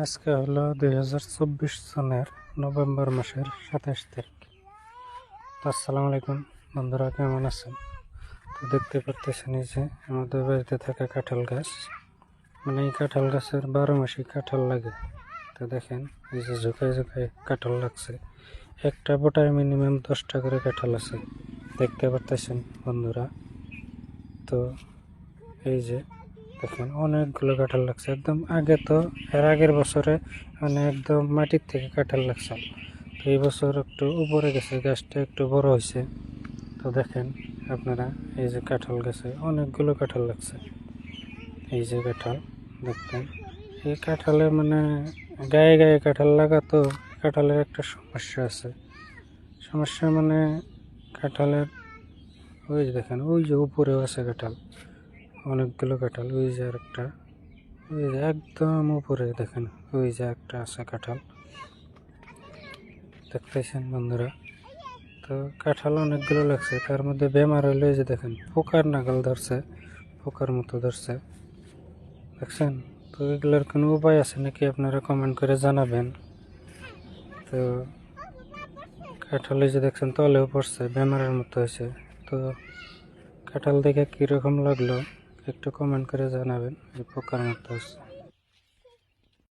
আজকে হলো 2024 সনের নভেম্বর মাসের 27 তারিখ। আসসালামু আলাইকুম বন্ধুরা, কেমন আছেন? তো দেখতে পারতেছেন এই যে আমাদের বাড়িতে থাকা কাঁঠাল গাছ, মানে এই কাঁঠাল গাছের 12 মাসই কাঁঠাল লাগে। তো দেখেন এই যে ঝুঁকায় ঝুঁকায় কাঁঠাল লাগছে, একটা বোটায় মিনিমাম 10টা করে কাঁঠাল আছে, দেখতে পারতেছেন বন্ধুরা। তো এই যে দেখেন অনেকগুলো কাঁঠাল লাগছে একদম। আগে তো এর আগের বছরে মানে একদম মাটির থেকে কাঁঠাল লাগছে, তো এই বছর একটু উপরে গেছে, গাছটা একটু বড় হয়েছে। তো দেখেন আপনারা এই যে কাঁঠাল গাছে অনেকগুলো কাঁঠাল লাগছে, এই যে কাঁঠাল দেখতেন। এই কাঁঠালে মানে গায়ে গায়ে কাঁঠাল লাগা, তো কাঁঠালের একটা সমস্যা আছে। সমস্যা মানে কাঁঠালের ওই যে দেখেন ওই যে উপরেও আছে কাঁঠাল, অনেকগুলো কাঁঠাল। ওই যে আরেকটা, ওই যে একদম উপরে দেখেন ওই যে একটা আছে কাঁঠাল, দেখতেছেন বন্ধুরা। তো কাঁঠাল অনেকগুলো লাগছে, তার মধ্যে বেমার হইলে যে দেখেন পোকার নাগাল ধরছে, পোকার মতো ধরছে, দেখছেন। তো এগুলোর কোনো উপায় আছে নাকি আপনারা কমেন্ট করে জানাবেন। তো কাঁঠালে যে দেখছেন তলেও পড়ছে, বেমারের মতো হয়েছে। তো কাঁঠাল দেখে কীরকম লাগলো একটু কমেন্ট করে জানাবেন। এই পোকার মতো হচ্ছে।